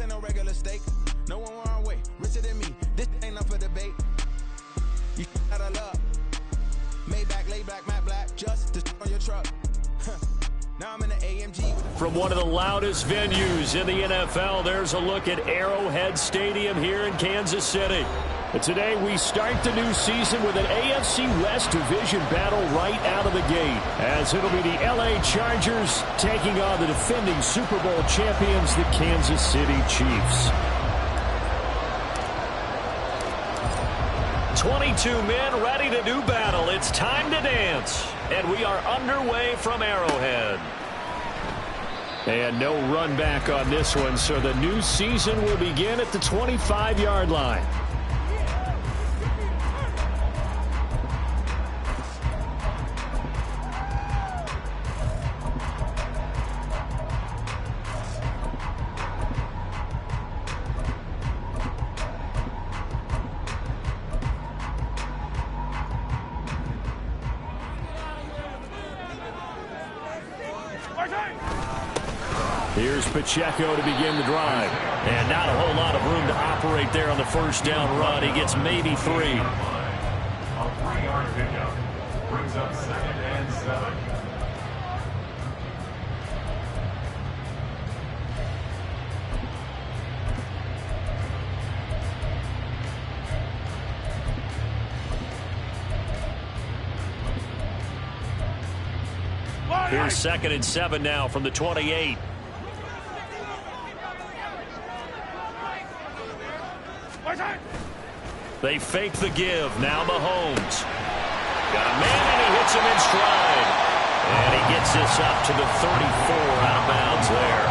This ain't no regular steak. No one wrong way. Richer than me. This ain't up for debate. You out of love. Maybach, lay back, matte black. Just to on your truck. Now I'm in the AMG. From one of the loudest venues in the NFL, there's a look at Arrowhead Stadium here in Kansas City. And today we start the new season with an AFC West division battle right out of the gate, as it'll be the LA Chargers taking on the defending Super Bowl champions, the Kansas City Chiefs. 22 men ready to do battle. It's time to dance. And we are underway from Arrowhead. And no run back on this one, so the new season will begin at the 25-yard line. Here's Pacheco to begin the drive. And not a whole lot of room to operate there on the first down run. He gets maybe 3. A 3-yard pickup brings up 2nd and 7. Here's 2nd and 7 now from the 28. They fake the give. Now Mahomes. Got a man and he hits him in stride. And he gets this up to the 34 out of bounds there.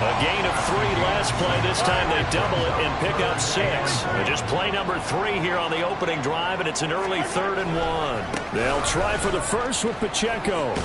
A gain of 3 last play. This time they double it and pick up 6. And just play number 3 here on the opening drive, and it's an early 3rd and 1. They'll try for the first with Pacheco.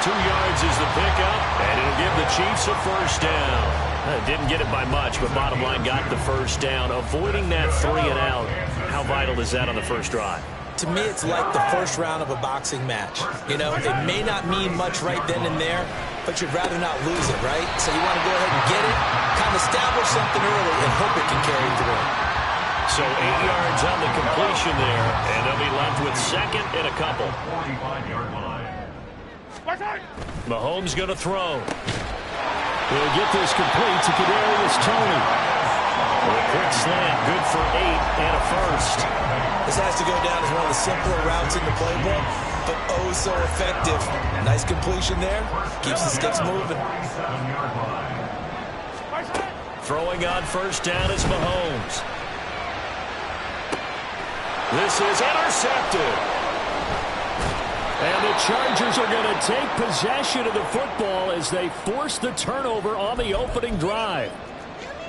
2 yards is the pickup, and it'll give the Chiefs a first down. Didn't get it by much, but bottom line got the first down. Avoiding that 3 and out, how vital is that on the first drive? To me, it's like the first round of a boxing match. You know, it may not mean much right then and there, but you'd rather not lose it, right? So you want to go ahead and get it, kind of establish something early, and hope it can carry through. So 8 yards on the completion there, and they'll be left with 2nd and a couple. 45-yard line. Mahomes going to throw. He'll get this complete to Kadarius Toney. A quick slant, good for 8 and a first. This has to go down as one of the simpler routes in the playbook, but oh so effective. Nice completion there. Keeps the sticks moving. Throwing on first down is Mahomes. This is intercepted. And the Chargers are going to take possession of the football as they force the turnover on the opening drive.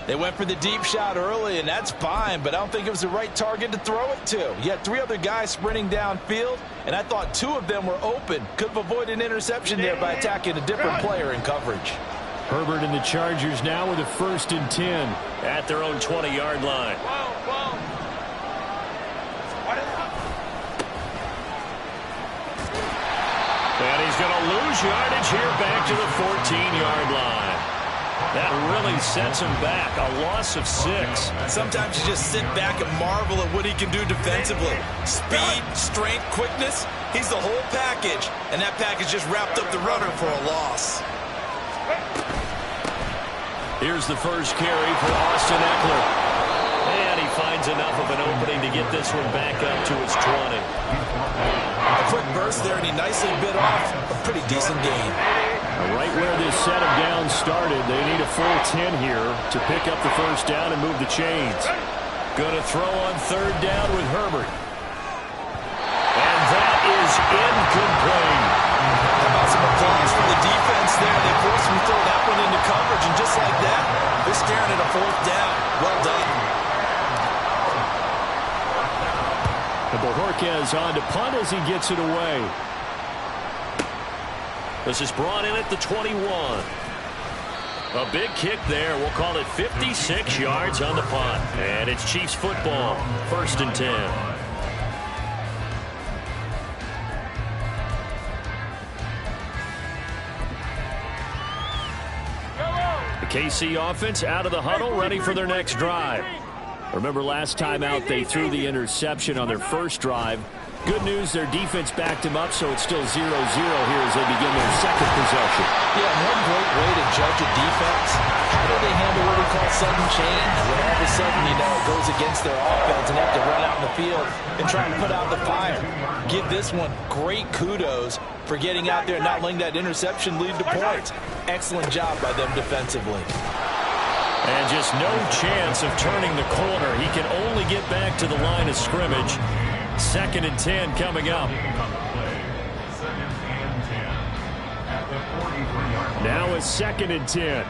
They went for the deep shot early, and that's fine, but I don't think it was the right target to throw it to. You had 3 other guys sprinting downfield, and I thought 2 of them were open. Could have avoided an interception there by attacking a different player in coverage. Herbert and the Chargers now with a 1st and 10 at their own 20-yard line. And he's going to lose yardage here back to the 14-yard line. That really sets him back. A loss of 6. Sometimes you just sit back and marvel at what he can do defensively. Speed, strength, quickness. He's the whole package. And that package just wrapped up the runner for a loss. Here's the first carry for Austin Eckler. And he finds enough of an opening to get this one back up to his 20. A quick burst there, and he nicely bit off a pretty decent gain. Right where this set of downs started, they need a full 10 here to pick up the first down and move the chains. Going to throw on 3rd down with Herbert. And that is incomplete. How about some applause from the defense there? They forced him to throw that one into coverage, and just like that, they're staring at a 4th down. Well done. And Bojorquez on to punt as he gets it away. This is brought in at the 21. A big kick there. We'll call it 56 yards on the punt. And it's Chiefs football. 1st and 10. KC offense out of the huddle, ready for their next drive. Remember last time out they threw the interception on their first drive. Good news, their defense backed him up, so it's still 0-0 here as they begin their second possession. Yeah, one great way to judge a defense. How do they handle what we call sudden change? When all of a sudden, you know, it goes against their offense and they have to run out in the field and try and put out the fire. Give this one great kudos for getting out there and not letting that interception lead to points. Excellent job by them defensively. And just no chance of turning the corner. He can only get back to the line of scrimmage. 2nd and 10 coming up. Now it's 2nd and 10.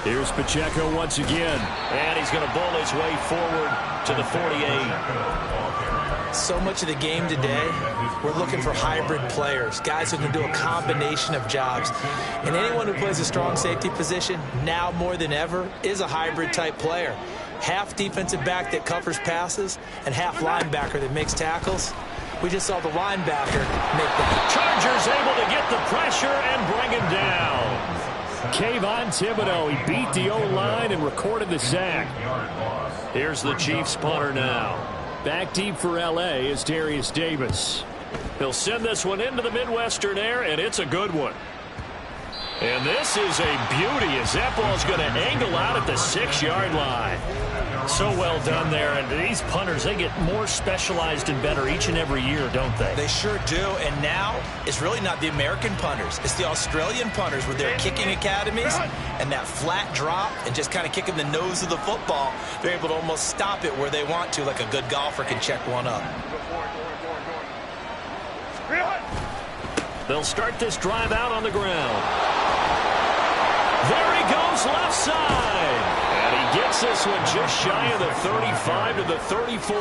Here's Pacheco once again. And he's going to bowl his way forward to the 48. So much of the game today, we're looking for hybrid players, guys who can do a combination of jobs. And anyone who plays a strong safety position, now more than ever, is a hybrid type player. Half defensive back that covers passes and half linebacker that makes tackles. We just saw the linebacker make that. Chargers able to get the pressure and bring him down. Kayvon Thibodeaux, he beat the O-line and recorded the sack. Here's the Chiefs punter now. Back deep for L.A. is Darius Davis. He'll send this one into the Midwestern air, and it's a good one. And this is a beauty as that ball's going to angle out at the 6-yard line. So well done there. And these punters, they get more specialized and better each and every year, don't they? They sure do. And now it's really not the American punters. It's the Australian punters with their kicking academies and that flat drop and just kind of kicking the nose of the football. They're able to almost stop it where they want to, like a good golfer can check one up. They'll start this drive out on the ground. There he goes left side. And he gets this one just shy of the 35 to the 34.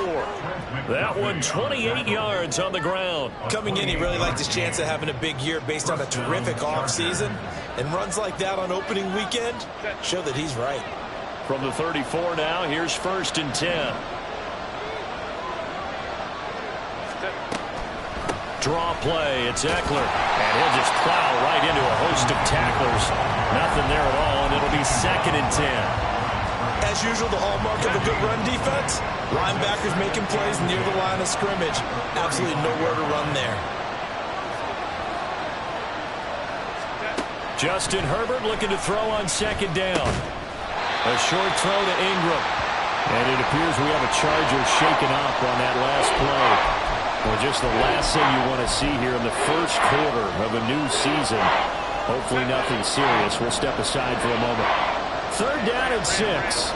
That one 28 yards on the ground. Coming in, he really liked his chance of having a big year based on a terrific offseason. And runs like that on opening weekend show that he's right. From the 34 now, here's 1st and 10. Draw play, it's Eckler. And he'll just plow right into a host of tacklers. Nothing there at all, and it'll be 2nd and 10. As usual, the hallmark of a good run defense, linebackers making plays near the line of scrimmage. Absolutely nowhere to run there. Justin Herbert looking to throw on 2nd down. A short throw to Ingram. And it appears we have a Charger shaken up on that last play. Well, just the last thing you want to see here in the first quarter of a new season. Hopefully nothing serious. We'll step aside for a moment. 3rd down and 6.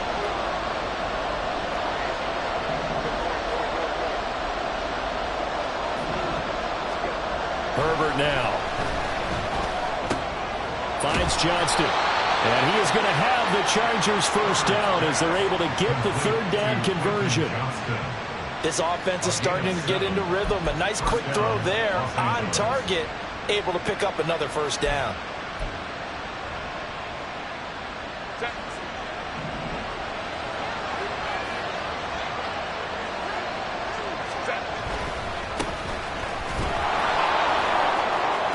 Herbert now. Finds Johnston. And he is going to have the Chargers 1st down as they're able to get the 3rd down conversion. This offense is starting to get into rhythm. A nice quick throw there on target. Able to pick up another 1st down.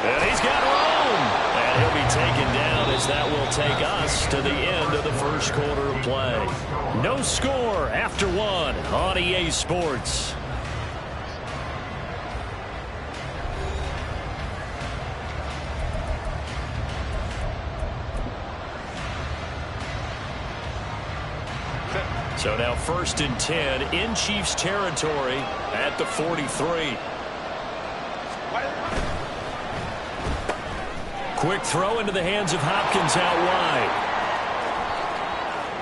And he's got room. And he'll be taken down as that will take us to the end of the first quarter of play. No score after 1 on EA Sports. So now 1st and 10 in Chiefs territory at the 43. Quick throw into the hands of Hopkins out wide.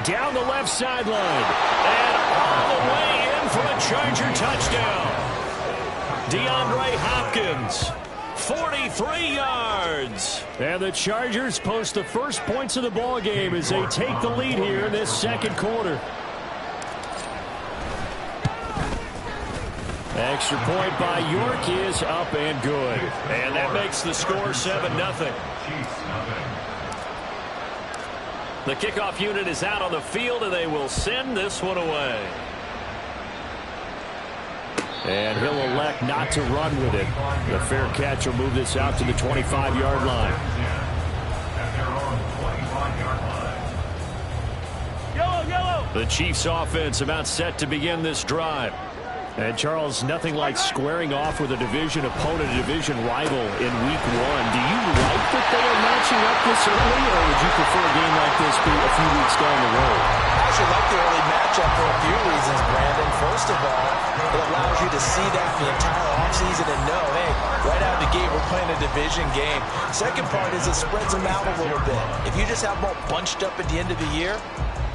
Down the left sideline. And all the way in for a Charger touchdown. DeAndre Hopkins, 43 yards. And the Chargers post the first points of the ball game as they take the lead here in this 2nd quarter. Extra point by York is up and good. And that makes the score 7-0. The kickoff unit is out on the field, and they will send this one away. And he'll elect not to run with it. The fair catch will move this out to the 25-yard line. At their own 25-yard line. The Chiefs offense about set to begin this drive. And Charles, nothing like squaring off with a division opponent, a division rival in week 1. Do you like that they are matching up this early, or would you prefer a game like this be a few weeks down the road? I actually like the early matchup for a few reasons, Brandon. First of all, it allows you to see that the entire offseason and know, hey, right out of the gate, we're playing a division game. Second part is it spreads them out a little bit. If you just have them all bunched up at the end of the year,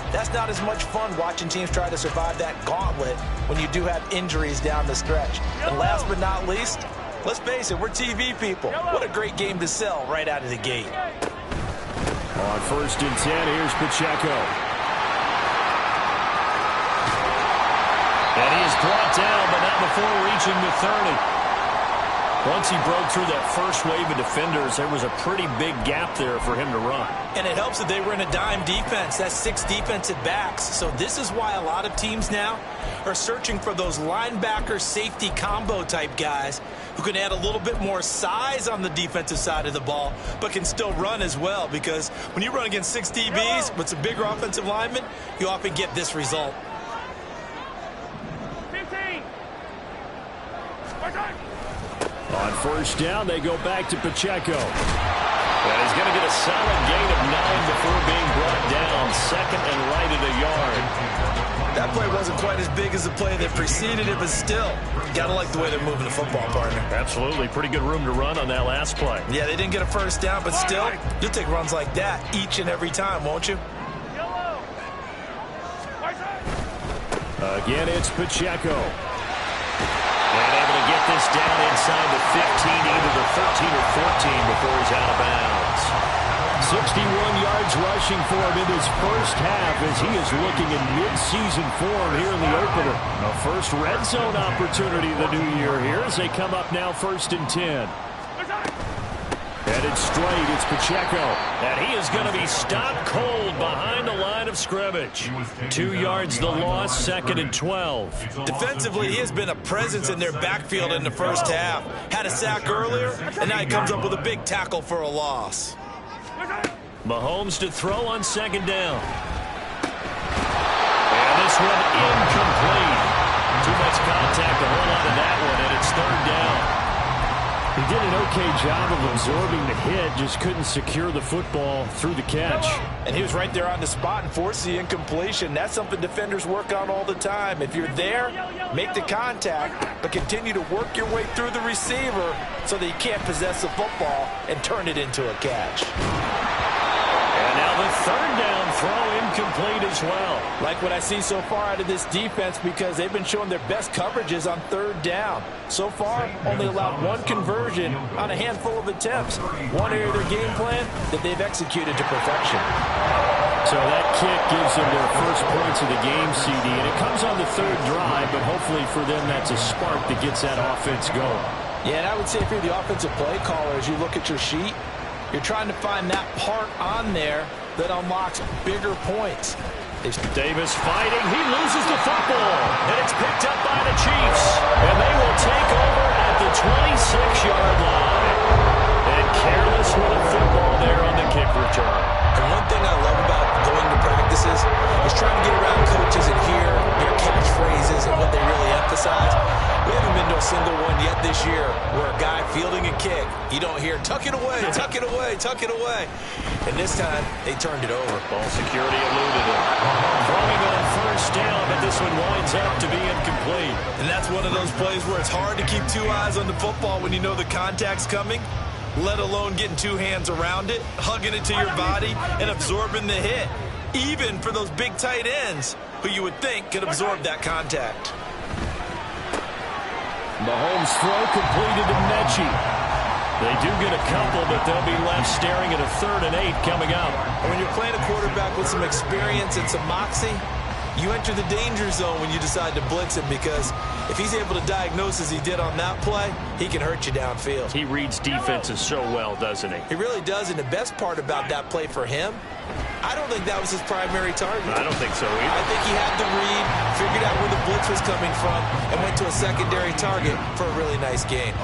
that's not as much fun watching teams try to survive that gauntlet when you do have injuries down the stretch. And last but not least, let's face it, we're TV people. What a great game to sell right out of the gate. On 1st and 10, here's Pacheco. And he is brought down, but not before reaching the 30. Once he broke through that first wave of defenders, there was a pretty big gap there for him to run. And it helps that they were in a dime defense. That's 6 defensive backs. So this is why a lot of teams now are searching for those linebacker safety combo type guys who can add a little bit more size on the defensive side of the ball, but can still run as well. Because when you run against 6 DBs with some bigger offensive linemen, you often get this result. 15. On 1st down, they go back to Pacheco. And he's going to get a solid gain of 9 before being brought down. 2nd and right at a yard. That play wasn't quite as big as the play that preceded it, but still, got to like the way they're moving the football, partner. Absolutely. Pretty good room to run on that last play. Yeah, they didn't get a 1st down, but still, you'll take runs like that each and every time, won't you? Again, it's Pacheco. And able to get this down inside the 15, either the 13 or 14 before he's out of bounds. 61 yards rushing for him in his first half as he is looking in mid-season form here in the opener. A first red zone opportunity the new year here as they come up now 1st and 10. Headed straight, it's Pacheco. And he is going to be stopped cold behind the line of scrimmage. 2 yards the loss, 2nd and 12. Defensively, he has been a presence in their backfield in the first half. Had a sack earlier, and now he comes up with a big tackle for a loss. Mahomes to throw on 2nd down. And this one incomplete. Too much contact to hold on to that one, and it's 3rd down. He did an okay job of absorbing the hit, just couldn't secure the football through the catch. And he was right there on the spot and forced the incompletion. That's something defenders work on all the time. If you're there, make the contact, but continue to work your way through the receiver so that you can't possess the football and turn it into a catch. And now the 3rd down throw incomplete as well. Like what I see so far out of this defense because they've been showing their best coverages on 3rd down. So far, only allowed 1 conversion on a handful of attempts. One area of their game plan that they've executed to perfection. So that kick gives them their first points of the game, CD, and it comes on the 3rd drive, but hopefully for them that's a spark that gets that offense going. Yeah, and I would say if you're the offensive play caller, as you look at your sheet, you're trying to find that part on there that unlocks bigger points. Davis fighting. He loses the football. And it's picked up by the Chiefs. And they will take over at the 26-yard line. And careless with a football there on the kick return. And one thing I love about going to practices is trying to get around coaches and hear their catchphrases and what they really emphasize. We haven't been to a single one yet this year where a guy fielding a kick, you don't hear, tuck it away, tuck it away, tuck it away. And this time, they turned it over. Ball security eluded it. Throwing on 1st down, but this one winds up to be incomplete. And that's one of those plays where it's hard to keep 2 eyes on the football when you know the contact's coming, let alone getting 2 hands around it, hugging it to your body, and absorbing the hit. Even for those big tight ends who you would think could absorb that contact. Mahomes' throw completed to Mechie. They do get a couple, but they'll be left staring at a 3rd and 8 coming up. And when you're playing a quarterback with some experience and some moxie, you enter the danger zone when you decide to blitz him because if he's able to diagnose as he did on that play, he can hurt you downfield. He reads defenses so well, doesn't he? He really does, and the best part about that play for him I don't think that was his primary target. I don't think so either. I think he had the read, figured out where the blitz was coming from, and went to a secondary target for a really nice gain.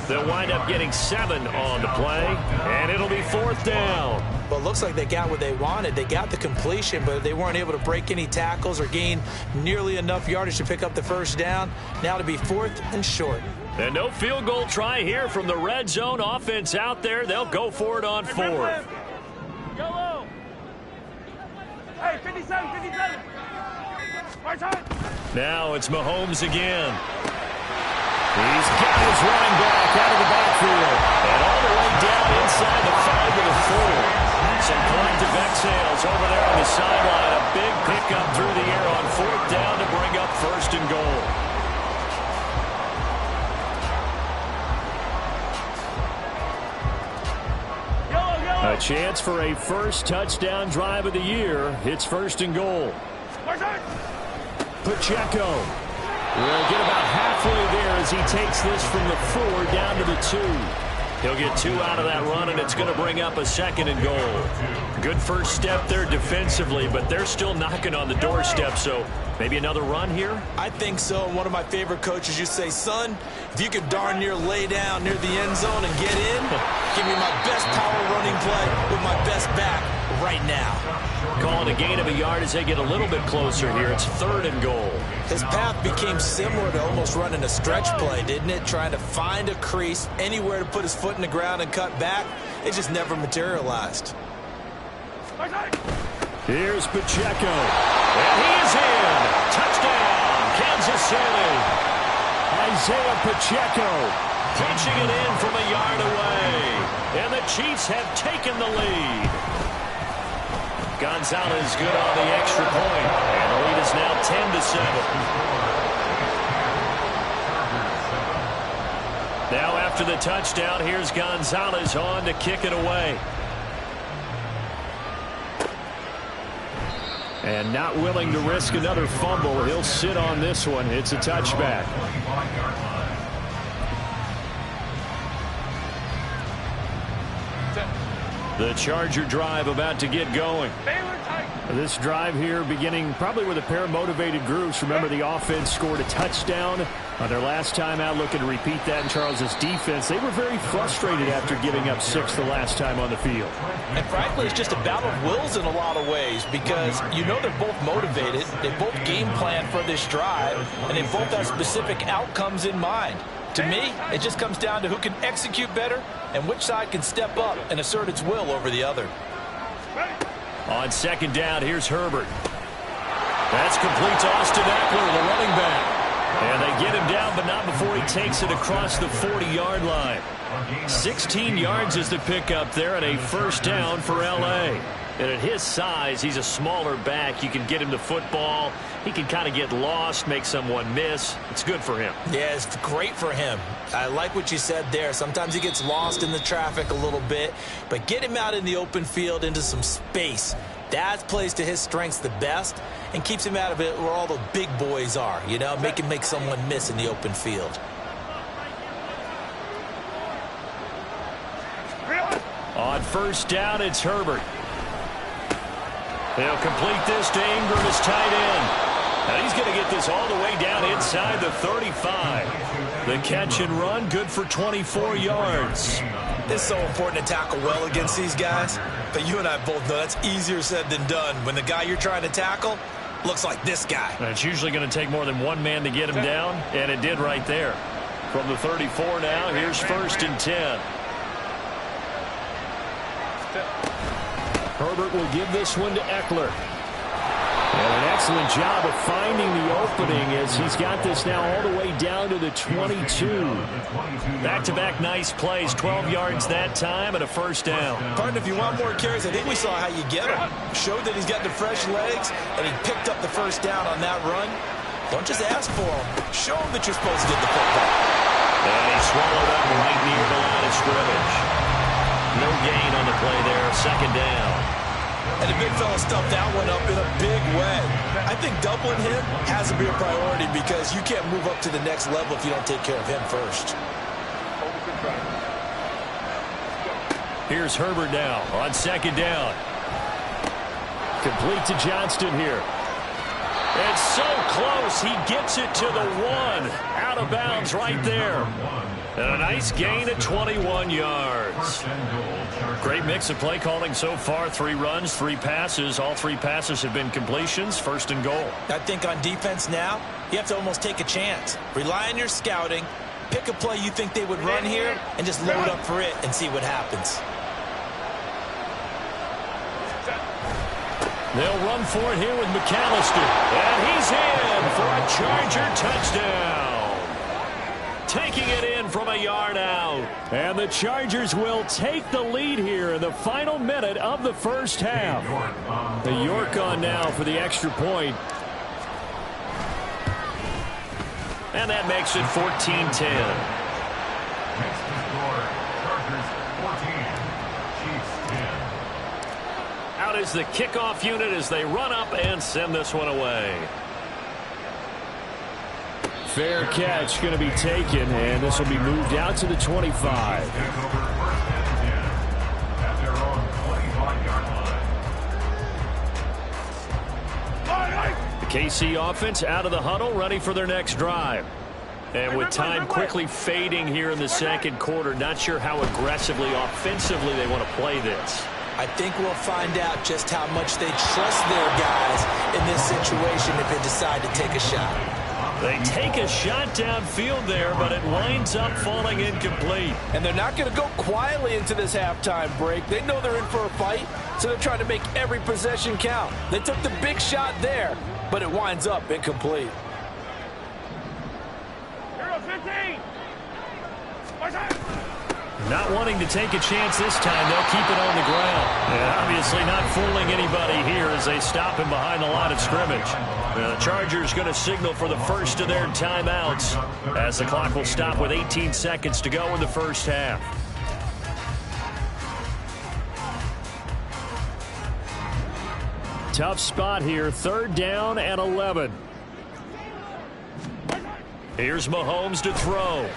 They'll wind up getting 7 on the play, and it'll be 4th down. Well, it looks like they got what they wanted. They got the completion, but they weren't able to break any tackles or gain nearly enough yardage to pick up the first down. Now to be 4th and short. And no field goal try here from the red zone offense out there. They'll go for it on 4th. Yellow. Hey, 57, 57. Right side. Now it's Mahomes again. He's got his running back out of the backfield. And all the way down inside the 5 to the 4. Some collective exhales over there on the sideline. A big pickup through the air on 4th down to bring up 1st and goal. A chance for a first touchdown drive of the year. It's 1st and goal. Pacheco will get about halfway there as he takes this from the 4 down to the 2. He'll get 2 out of that run, and it's going to bring up a 2nd and goal. Good first step there defensively, but they're still knocking on the doorstep, so maybe another run here? I think so. One of my favorite coaches used to say, son, if you could darn near lay down near the end zone and get in, give me my best power running play with my best back right now. Calling a gain of a yard as they get a little bit closer here. It's 3rd and goal. His path became similar to almost running a stretch play, didn't it? Trying to find a crease, anywhere to put his foot in the ground and cut back. It just never materialized. Here's Pacheco. And he is in. Touchdown, Kansas City. Isaiah Pacheco punching it in from a yard away. And the Chiefs have taken the lead. Gonzalez good on the extra point. And the lead is now 10-7. Now after the touchdown, here's Gonzalez on to kick it away. And not willing to risk another fumble. He'll sit on this one. It's a touchback. The Charger drive about to get going. This drive here beginning probably with a pair of motivated groups. Remember, the offense scored a touchdown on their last time out. Looking to repeat that in Charles' defense. They were very frustrated after giving up 6 the last time on the field. And frankly, it's just a battle of wills in a lot of ways because you know they're both motivated. They both game plan for this drive, and they both have specific outcomes in mind. To me, it just comes down to who can execute better and which side can step up and assert its will over the other. On 2nd down, here's Herbert. That's complete to Austin Eckler, the running back. And they get him down, but not before he takes it across the 40-yard line. 16 yards is the pickup there, and a 1st down for L.A. And at his size, he's a smaller back. You can get him the football. He can kind of get lost, make someone miss. It's good for him. Yeah, it's great for him. I like what you said there. Sometimes he gets lost in the traffic a little bit, but get him out in the open field into some space. That plays to his strengths the best and keeps him out of it where all the big boys are, you know, make him make someone miss in the open field. On 1st down, it's Herbert. They'll complete this to Ingram as tight end. And he's going to get this all the way down inside the 35. The catch and run, good for 24 yards. It's so important to tackle well against these guys. But you and I both know that's easier said than done when the guy you're trying to tackle looks like this guy. And it's usually going to take more than one man to get him down, and it did right there. From the 34 now, here's 1st and 10. Herbert will give this one to Eckler. And an excellent job of finding the opening as he's got this now all the way down to the 22. Back-to-back nice plays, 12 yards that time and a 1st down. Partner, if you want more carries, I think we saw how you get him. Showed that he's got the fresh legs, and he picked up the 1st down on that run. Don't just ask for him. Show him that you're supposed to get the football. And he swallowed up right near the line of scrimmage. No gain on the play there, 2nd down. And the big fella stuffed that one up in a big way. I think doubling him has to be a priority because you can't move up to the next level if you don't take care of him first. Here's Herbert now on 2nd down. Complete to Johnston here. It's so close. He gets it to the 1. Out of bounds right there. And a nice gain at 21 yards. Great mix of play calling so far. 3 runs, 3 passes. All 3 passes have been completions. First and goal. I think on defense now, you have to almost take a chance. Rely on your scouting. Pick a play you think they would run here and just load up for it and see what happens. They'll run for it here with McAllister. And he's in for a Charger touchdown. Taking it in from a yard out. And the Chargers will take the lead here in the final minute of the first half. The York on now for the extra point. And that makes it 14-10. Next to score, Chargers 14, Chiefs 10. Out is the kickoff unit as they run up and send this one away. Fair catch going to be taken, and this will be moved out to the 25. Take over first and 10 at their own 25-yard line. The KC offense out of the huddle, ready for their next drive. And with time quickly fading here in the second quarter, not sure how aggressively, offensively they want to play this. I think we'll find out just how much they trust their guys in this situation if they decide to take a shot. They take a shot downfield there, but it winds up falling incomplete. And they're not going to go quietly into this halftime break. They know they're in for a fight, so they're trying to make every possession count. They took the big shot there, but it winds up incomplete. 15. Not wanting to take a chance this time, they'll keep it on the ground. And obviously not fooling anybody here as they stop him behind the line of scrimmage. The Chargers going to signal for the first of their timeouts as the clock will stop with 18 seconds to go in the first half. Tough spot here, 3rd down and 11. Here's Mahomes to throw.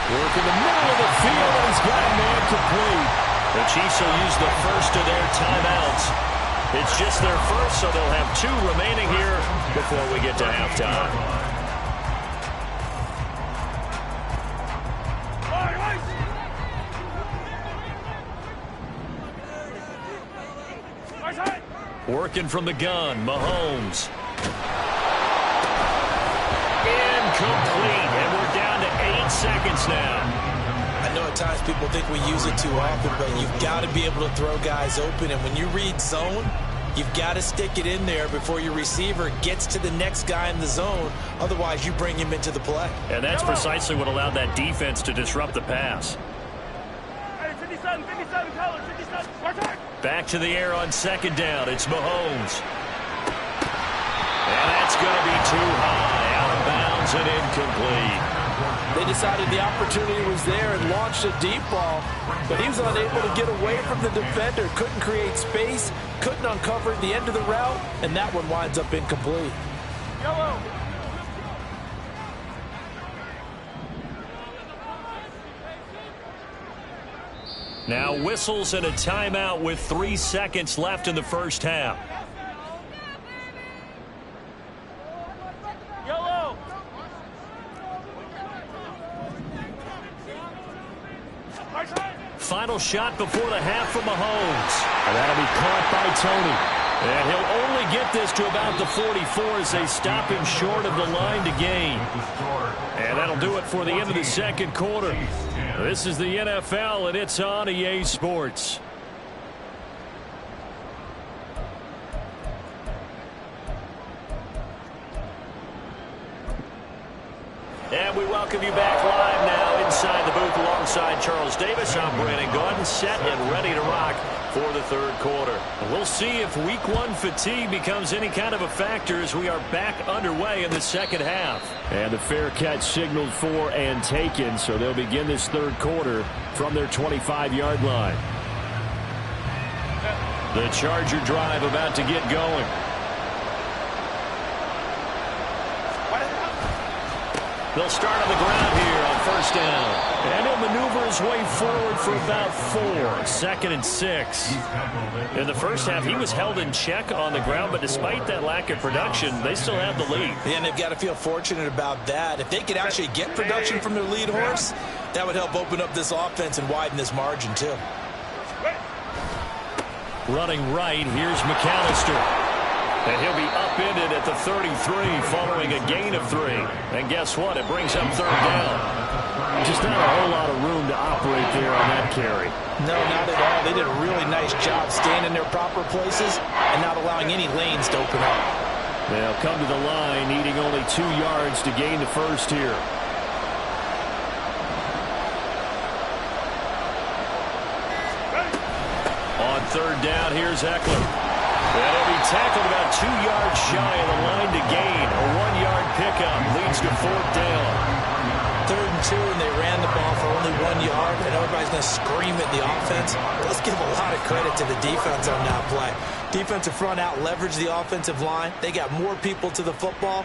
Work in the middle of the field, and he's got a man complete. The Chiefs will use the first of their timeouts. It's just their first, so they'll have 2 remaining here before we get to halftime. Working from the gun, Mahomes. Incomplete, and we're down to 8 seconds now. I know at times people think we use it too often, but you've got to be able to throw guys open. And when you read zone, you've got to stick it in there before your receiver gets to the next guy in the zone. Otherwise, you bring him into the play. And that's precisely what allowed that defense to disrupt the pass. Hey, 57, color, 57. Back to the air on 2nd down. It's Mahomes. And that's going to be too high. Out of bounds and incomplete. They decided the opportunity was there and launched a deep ball, but he was unable to get away from the defender. Couldn't create space, couldn't uncover the end of the route, and that one winds up incomplete. Yellow. Now whistles and a timeout with 3 seconds left in the first half. Yellow. Final shot before the half from Mahomes. And that'll be caught by Tony. And he'll only get this to about the 44 as they stop him short of the line to gain. And that'll do it for the end of the second quarter. This is the NFL, and it's on EA Sports. And we welcome you back live now inside the booth alongside Charles Davis. I'm Brandon Gaudin, set and ready to rock for the third quarter. And we'll see if week 1 fatigue becomes any kind of a factor as we are back underway in the second half. And the fair catch signaled for and taken, so they'll begin this third quarter from their 25-yard line. The Charger drive about to get going. They'll start on the ground here on 1st down. And he'll maneuver maneuver his way forward for about 4. 2nd and 6. In the first half, he was held in check on the ground, but despite that lack of production, they still have the lead. And they've got to feel fortunate about that. If they could actually get production from their lead horse, that would help open up this offense and widen this margin, too. Running right, here's McAllister. And he'll be upended at the 33 following a gain of 3. And guess what? It brings up 3rd down. Just not a whole lot of room to operate there on that carry. No, not at all. They did a really nice job staying in their proper places and not allowing any lanes to open up. They'll come to the line, needing only 2 yards to gain the first here. On 3rd down, here's Eckler. And he'll be tackled about 2 yards shy of the line to gain. A 1-yard pickup leads to 4th down. 3rd and 2, and they ran the ball for only 1 yard, and everybody's going to scream at the offense. Let's give a lot of credit to the defense on that play. Defensive front out leveraged the offensive line. They got more people to the football.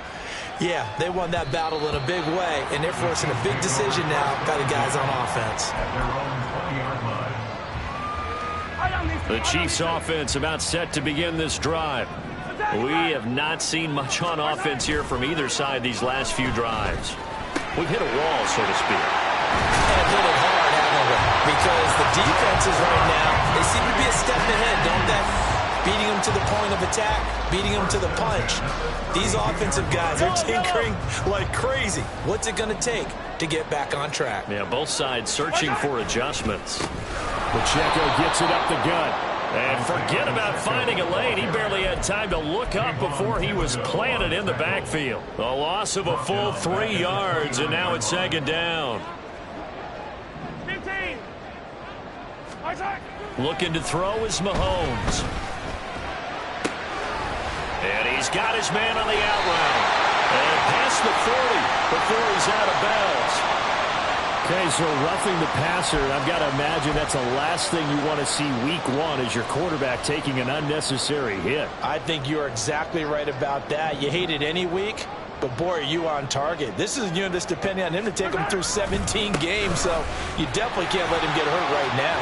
Yeah, they won that battle in a big way, and they're forcing a big decision now by the guys on offense. The Chiefs offense about set to begin this drive. We have not seen much on offense here from either side these last few drives. We've hit a wall, so to speak. And hit it hard, haven't we? Because the defenses right now, they seem to be a step ahead, don't they? Beating them to the point of attack, beating them to the punch. These offensive guys are tinkering like crazy. What's it going to take to get back on track? Yeah, both sides searching for adjustments. Pacheco gets it up the gut. And forget about finding a lane. He barely had time to look up before he was planted in the backfield. A loss of a full 3 yards, and now it's 2nd down. 15. Looking to throw is Mahomes. And he's got his man on the out route. And past the 40 before he's out of bounds. Okay, so roughing the passer, I've got to imagine that's the last thing you want to see week 1 as your quarterback taking an unnecessary hit. I think you're exactly right about that. You hate it any week, but boy, are you on target. This is that's depending on him to take him through 17 games, so you definitely can't let him get hurt right now.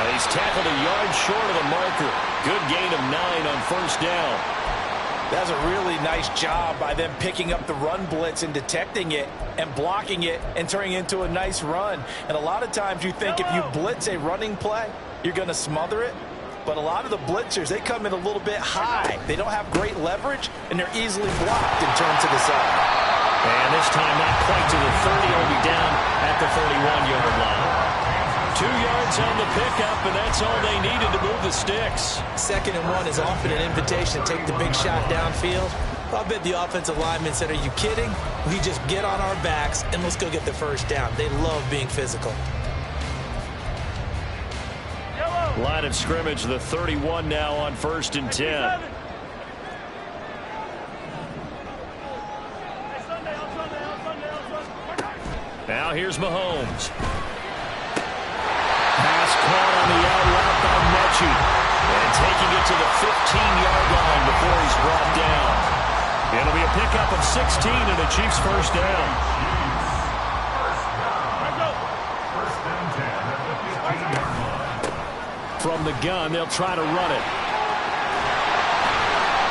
And he's tackled a yard short of the marker. Good gain of 9 on 1st down. That's a really nice job by them picking up the run blitz and detecting it and blocking it and turning it into a nice run. And a lot of times you think if you blitz a running play, you're going to smother it. But a lot of the blitzers, they come in a little bit high. They don't have great leverage, and they're easily blocked and turned to the side. And this time not quite to the 30. He'll be down at the 31-yard line. 2 yards on the pickup, and that's all they needed to move the sticks. 2nd and 1 is often an invitation to take the big shot downfield. I bet the offensive linemen said, are you kidding? We just get on our backs, and let's go get the 1st down. They love being physical. Line of scrimmage, the 31 now on 1st and 10. Now here's Mahomes. Pass caught on the out route by Mechie. And taking it to the 15-yard line before he's brought down. It'll be a pickup of 16 and a Chiefs 1st down. From the gun, they'll try to run it.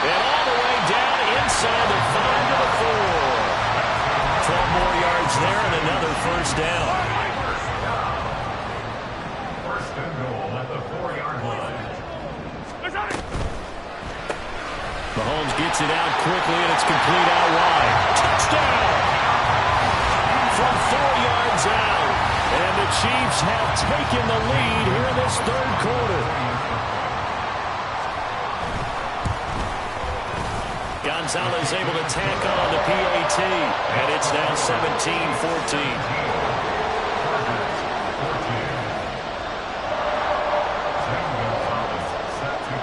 And all the way down inside the 5 to the 4. 12 more yards there and another 1st down. Mahomes gets it out quickly, and it's complete out wide. Touchdown! From 4 yards out. And the Chiefs have taken the lead here in this 3rd quarter. Gonzalez able to tack on the PAT. And it's now 17-14.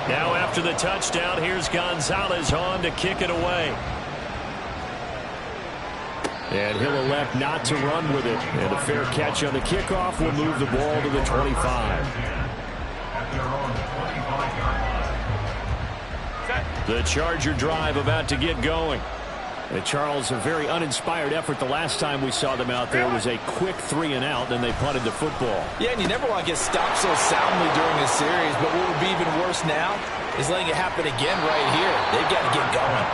Now after the touchdown, here's Gonzalez on to kick it away. And he'll elect not to run with it. And a fair catch on the kickoff will move the ball to the 25. The Charger drive about to get going. Charles, a very uninspired effort. The last time we saw them out there was a quick 3-and-out, then they punted the football. Yeah, and you never want to get stopped so soundly during a series, but what would be even worse now is letting it happen again right here. They've got to get going.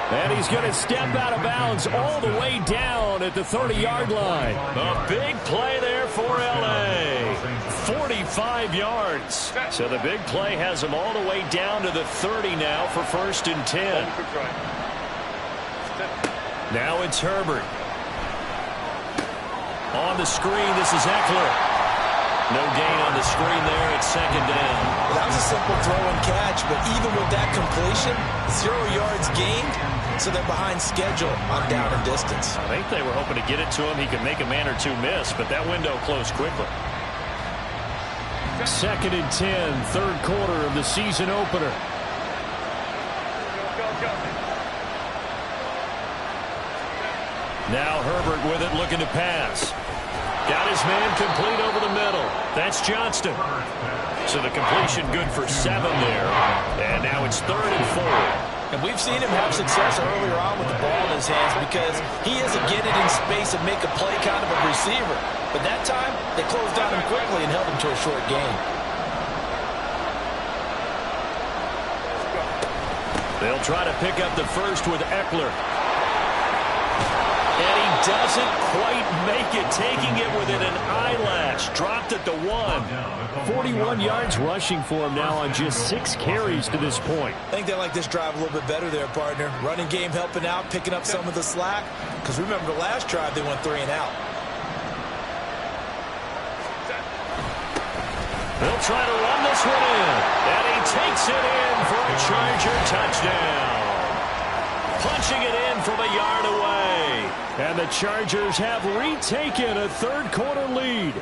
And he's going to step out of bounds all the way down at the 30-yard line. A big play there for L.A. 45 yards. So the big play has him all the way down to the 30 now for 1st and 10. Now it's Herbert. On the screen, this is Eckler. No gain on the screen there. It's 2nd down. That was a simple throw and catch, but even with that completion, 0 yards gained, so they're behind schedule on down and distance. I think they were hoping to get it to him. He could make a man or two miss, but that window closed quickly. 2nd and 10, 3rd quarter of the season opener. Now Herbert with it, looking to pass. Got his man complete over the middle. That's Johnston. So the completion good for 7 there. And now it's 3rd and 4. And we've seen him have success earlier on with the ball in his hands because he is a get it in space and make a play kind of a receiver. But that time, they closed down him quickly and held him to a short gain. They'll try to pick up the first with Eckler. And he doesn't quite make it, taking it within an eyelash. Dropped at the 1. 41 yards rushing for him now on just 6 carries to this point. I think they like this drive a little bit better there, partner. Running game helping out, picking up some of the slack. Because remember, the last drive, they went 3-and-out. They'll try to run this one in. And he takes it in for a Charger touchdown. Punching it in from a yard away. And the Chargers have retaken a 3rd quarter lead.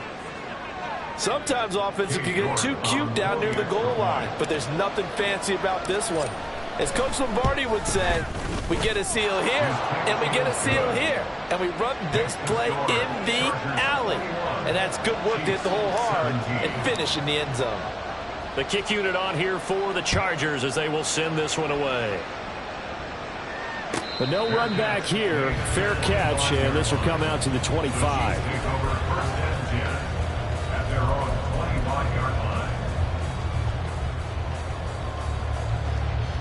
Sometimes offenses can get too cute down near the goal line, but there's nothing fancy about this one. As Coach Lombardi would say, we get a seal here, and we get a seal here, and we run this play in the alley. And that's good work to hit the hole hard and finish in the end zone. The kick unit on here for the Chargers as they will send this one away. But no run back here. Fair catch, and this will come out to the 25.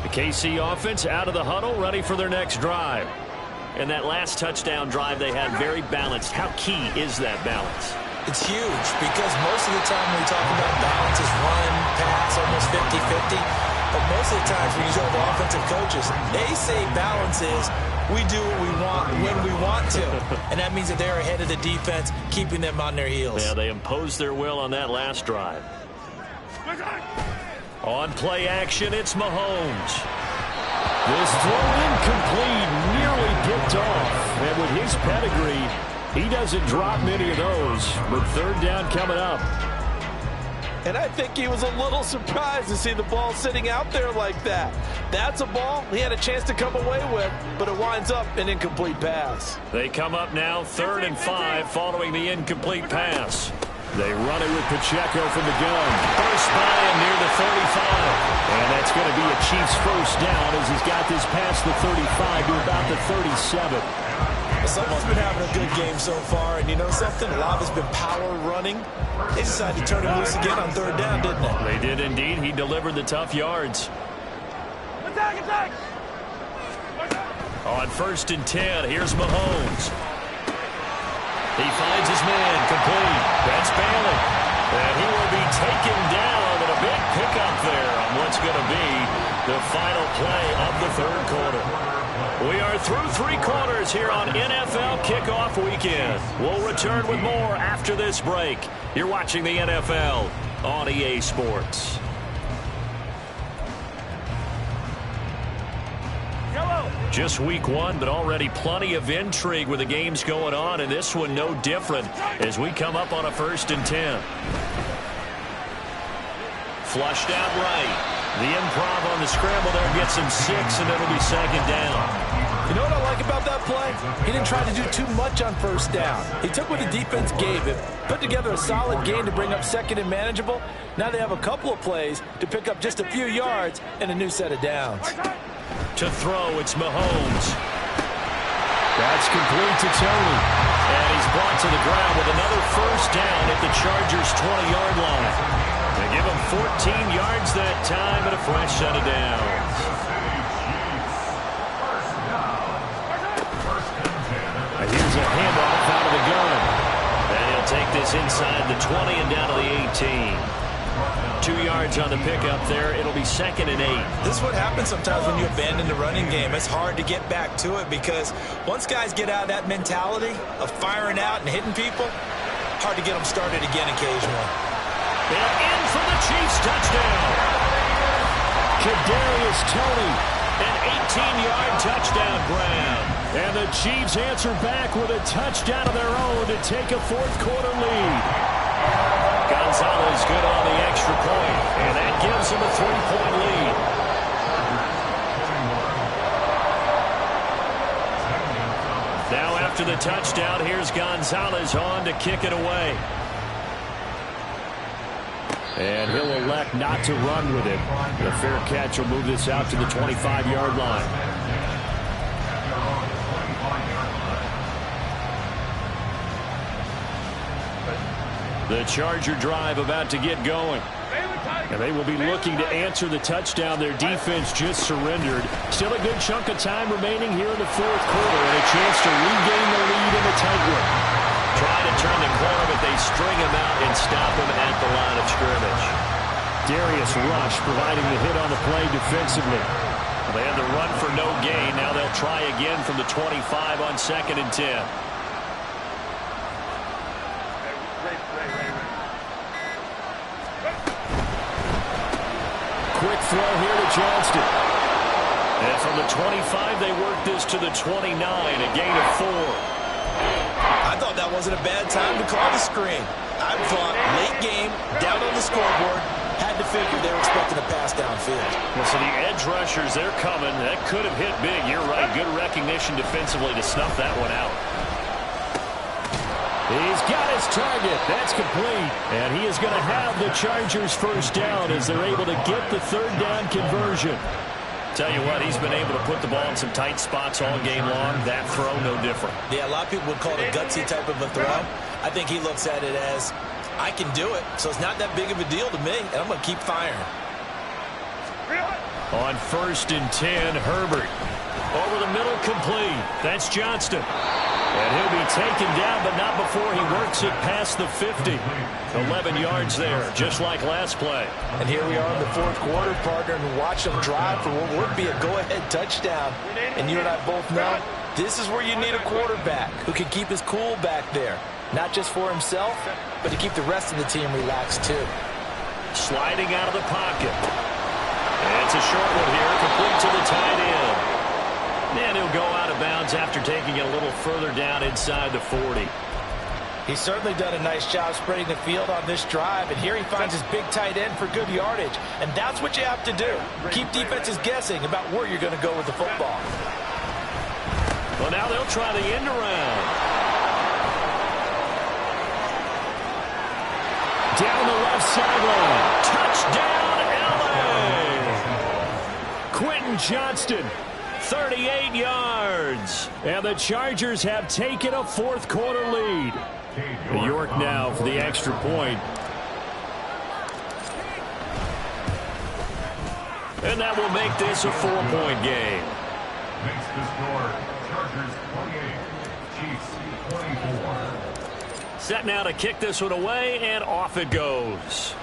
The KC offense out of the huddle, ready for their next drive. And that last touchdown drive they had very balanced. How key is that balance? It's huge because most of the time when we talk about balance is run, pass, almost 50-50. But most of the times when you talk to offensive coaches, they say balance is we do what we want when we want to. And that means that they're ahead of the defense, keeping them on their heels. Yeah, they imposed their will on that last drive. On play action, it's Mahomes. This throw incomplete, nearly picked off. And with his pedigree, he doesn't drop many of those. But 3rd down coming up. And I think he was a little surprised to see the ball sitting out there like that. That's a ball he had a chance to come away with, but it winds up an incomplete pass. They come up now 3rd and 5 following the incomplete pass. They run it with Pacheco from the gun. First by him near the 35. And that's going to be a Chiefs first down as he's got this past the 35 to about the 37. Someone's been having a good game so far, and you know something? A lot has been power running. They decided to turn him loose again on 3rd down, didn't they? They did indeed. He delivered the tough yards. Attack, attack! On 1st and 10, here's Mahomes. He finds his man complete. That's Bailey. And he will be taken down, and a big pickup there on what's going to be the final play of the 3rd quarter. We are through 3 quarters here on NFL Kickoff Weekend. We'll return with more after this break. You're watching the NFL on EA Sports. Just week 1, but already plenty of intrigue with the games going on, and this one no different as we come up on a 1st and 10. Flushed out right. The improv on the scramble there gets him 6, and it'll be 2nd down. You know what I like about that play? He didn't try to do too much on 1st down. He took what the defense gave him, put together a solid game to bring up 2nd and manageable. Now they have a couple of plays to pick up just a few yards and a new set of downs. To throw, it's Mahomes. That's complete to Tony. And he's brought to the ground with another first down at the Chargers' 20-yard line. They give him 14 yards that time and a fresh set of downs. And here's a handoff out of the gun. And he'll take this inside the 20 and down to the 18. 2 yards on the pickup there. It'll be 2nd and 8. This is what happens sometimes when you abandon the running game. It's hard to get back to it because once guys get out of that mentality of firing out and hitting people, hard to get them started again occasionally. And in for the Chiefs touchdown. Kadarius Toney, an 18-yard touchdown grab. And the Chiefs answer back with a touchdown of their own to take a fourth-quarter lead. Gonzalez good on the extra point, and that gives him a 3-point lead. Now after the touchdown, here's Gonzalez on to kick it away. And he'll elect not to run with it. The fair catch will move this out to the 25-yard line. The Charger drive about to get going. And they will be looking to answer the touchdown their defense just surrendered. Still a good chunk of time remaining here in the fourth quarter and a chance to regain the lead in a tight one. Trying to turn the corner, but they string him out and stop him at the line of scrimmage. Darius Rush providing the hit on the play defensively. They had the run for no gain. Now they'll try again from the 25 on 2nd and 10. Quick throw here to Johnston. And from the 25, they work this to the 29, a gain of 4. I thought that wasn't a bad time to call the screen. I thought late game, down on the scoreboard, had to figure they were expecting a pass downfield. Well, so the edge rushers, they're coming. That could have hit big. You're right. Good recognition defensively to snuff that one out. He's got his target. That's complete. And he is going to have the Chargers first down as they're able to get the third down conversion. Tell you what, he's been able to put the ball in some tight spots all game long. That throw, no different. Yeah, a lot of people would call it a gutsy type of a throw. I think he looks at it as, I can do it, so it's not that big of a deal to me, and I'm going to keep firing. On 1st and 10, Herbert. Over the middle, complete. That's Johnston. And he'll be taken down, but not before he works it past the 50. 11 yards there, just like last play. And here we are in the fourth quarter, partner, and watch them drive for what would be a go-ahead touchdown. And you and I both know this is where you need a quarterback who can keep his cool back there. Not just for himself, but to keep the rest of the team relaxed, too. Sliding out of the pocket. And it's a short one here, complete to the tight end. And he'll go out of bounds after taking it a little further down inside the 40. He's certainly done a nice job spreading the field on this drive, and here he finds his big tight end for good yardage. And that's what you have to do. Keep defenses guessing about where you're going to go with the football. Well, now they'll try the end around. Down the left sideline. Touchdown, L.A. Quentin Johnston. 38 yards. And the Chargers have taken a fourth quarter lead. New York now for the extra point. And that will make this a 4-point game. Makes the score Chargers 28, Chiefs 24. Set now to kick this one away, and off it goes.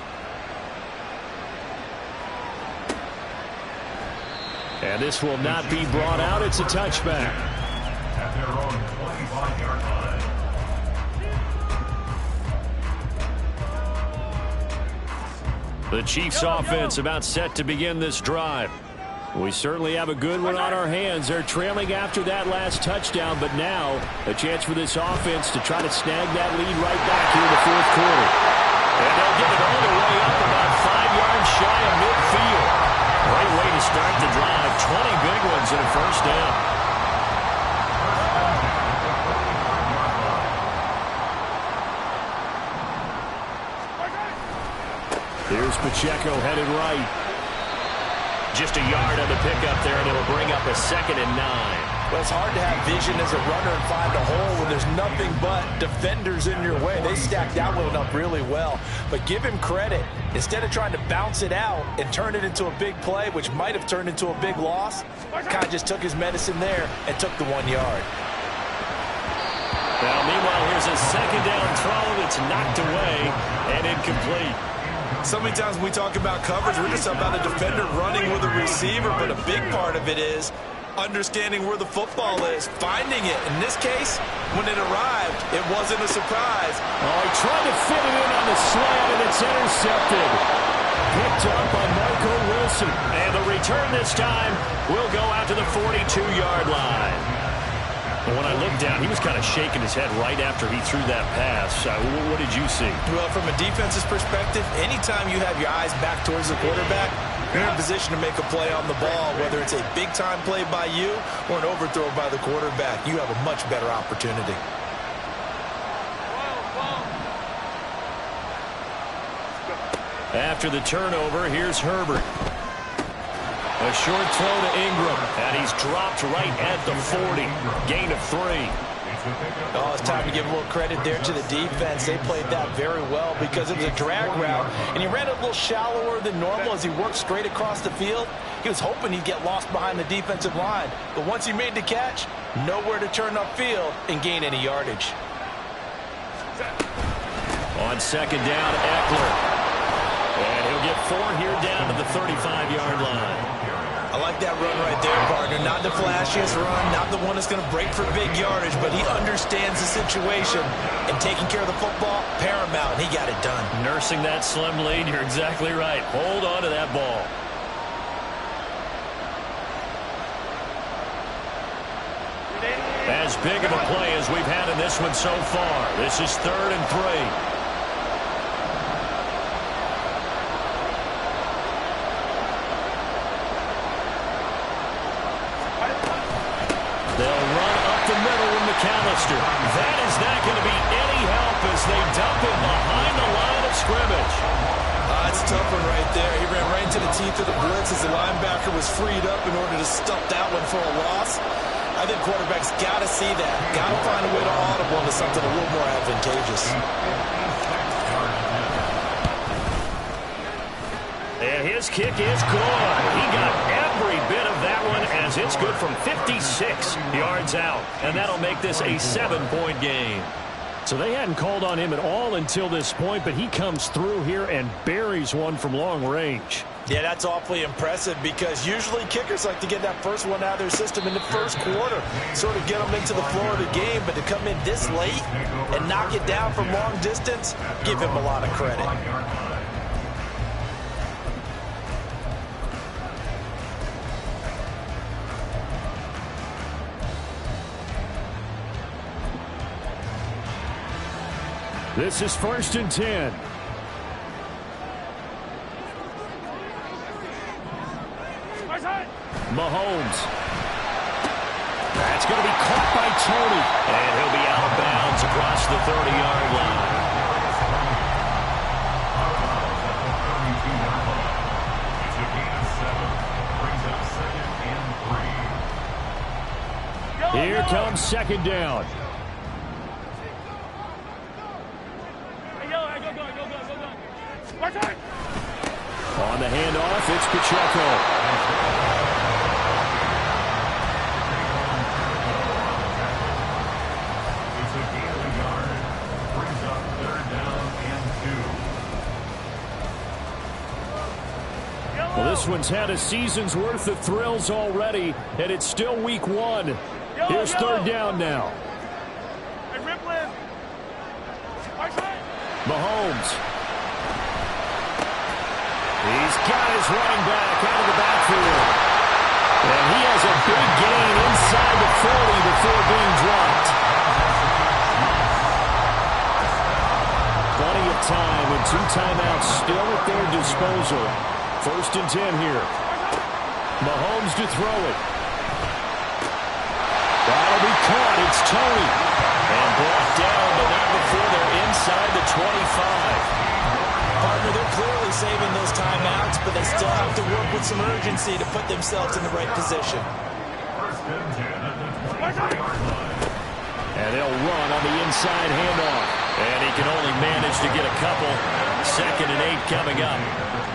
And this will not be brought out. It's a touchback. At their own 25-yard line. The Chiefs offense about set to begin this drive. We certainly have a good one on our hands. They're trailing after that last touchdown, but now a chance for this offense to try to snag that lead right back here in the fourth quarter. And they'll get it all the way up about 5 yards shy of midfield. Great way to start the drive. 20 big ones and a first down. Here's Pacheco headed right. Just a yard on the pickup there, and it'll bring up a 2nd and 9. Well, it's hard to have vision as a runner and find a hole when there's nothing but defenders in your way. They stacked that one up really well. But give him credit. Instead of trying to bounce it out and turn it into a big play, which might have turned into a big loss, kind of just took his medicine there and took the 1 yard. Now, meanwhile, here's a second down throw that's knocked away and incomplete. So many times when we talk about coverage, we're just about a defender running with a receiver, but a big part of it is understanding where the football is, finding it. In this case, when it arrived, it wasn't a surprise. Oh, he tried to fit it in on the slant, and it's intercepted. Picked up by Michael Wilson. And the return this time will go out to the 42-yard line. And when I looked down, he was kind of shaking his head right after he threw that pass. What did you see? Well, from a defense's perspective, anytime you have your eyes back towards the quarterback, you're in position to make a play on the ball, whether it's a big-time play by you or an overthrow by the quarterback. You have a much better opportunity. After the turnover, here's Herbert. A short throw to Ingram, and he's dropped right at the 40. Gain of 3. Oh, it's time to give a little credit there to the defense. They played that very well because it was a drag route, and he ran a little shallower than normal as he worked straight across the field. He was hoping he'd get lost behind the defensive line, but once he made the catch, nowhere to turn upfield and gain any yardage. On second down, Eckler. And he'll get 4 here down to the 35-yard line. I like that run right there, partner. Not the flashiest run, not the one that's going to break for big yardage, but he understands the situation, and taking care of the football, paramount, and he got it done. Nursing that slim lead, you're exactly right. Hold on to that ball. As big of a play as we've had in this one so far. This is 3rd and 3. McAllister. That is not going to be any help as they dump him behind the line of scrimmage. It's a tough one right there. He ran right into the teeth of the blitz as the linebacker was freed up in order to stuff that one for a loss. I think quarterbacks got to see that. Got to find a way to audible into something a little more advantageous. And his kick is good. He got every bit of that one as it's good from 56 yards out. And that'll make this a 7-point game. So they hadn't called on him at all until this point, but he comes through here and buries one from long range. Yeah, that's awfully impressive because usually kickers like to get that first one out of their system in the first quarter, sort of get them into the flow of the game, but to come in this late and knock it down from long distance, give him a lot of credit. This is 1st and 10. Mahomes. That's going to be caught by Tony. And he'll be out of bounds across the 30-yard line. Here comes second down. On the handoff, it's Pacheco. Well, this one's had a season's worth of thrills already, and it's still week 1. Here's 3rd down now. Mahomes. He's got his running back out of the backfield. And he has a big gain inside the 40 before being dropped. Plenty of time and 2 timeouts still at their disposal. 1st and 10 here. Mahomes to throw it. That'll be caught. It's Tony. And brought down, but not before they're inside the 25. Partner, they're clearly saving those timeouts, but they still have to work with some urgency to put themselves in the right position. First and 10 at the 23-yard line. And they'll run on the inside handoff. And he can only manage to get a couple. 2nd and 8 coming up.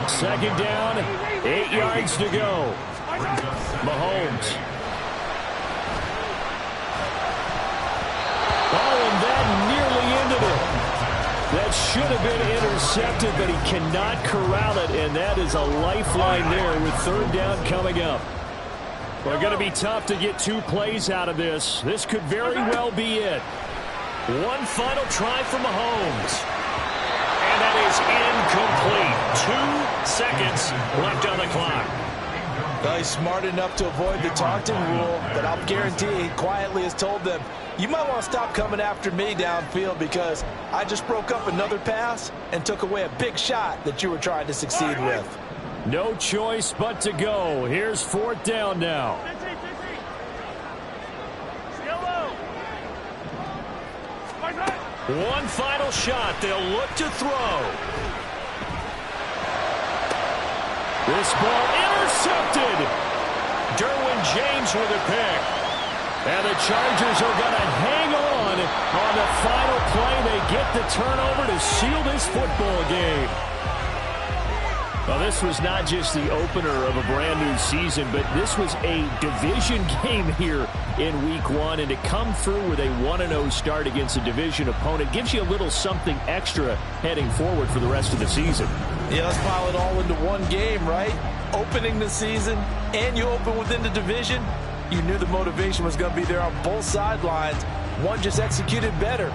2nd down, 8 yards to go. Mahomes. Oh, and that nearly ended it. That should have been intercepted, but he cannot corral it, and that is a lifeline there with 3rd down coming up. Well, going to be tough to get 2 plays out of this. This could very well be it. One final try for Mahomes. And that is incomplete. 2 seconds left on the clock. Well, he's smart enough to avoid the taunting rule, but I'll guarantee he quietly has told them, you might want to stop coming after me downfield because I just broke up another pass and took away a big shot that you were trying to succeed with. No choice but to go. Here's 4th down now. One final shot. They'll look to throw. This ball intercepted. Derwin James with a pick. And the Chargers are going to hang on the final play. They get the turnover to seal this football game. Well, this was not just the opener of a brand new season, but this was a division game here in Week 1. And to come through with a 1-0 start against a division opponent gives you a little something extra heading forward for the rest of the season. Yeah, let's pile it all into one game, right? Opening the season, and you open within the division. You knew the motivation was going to be there on both sidelines. One just executed better.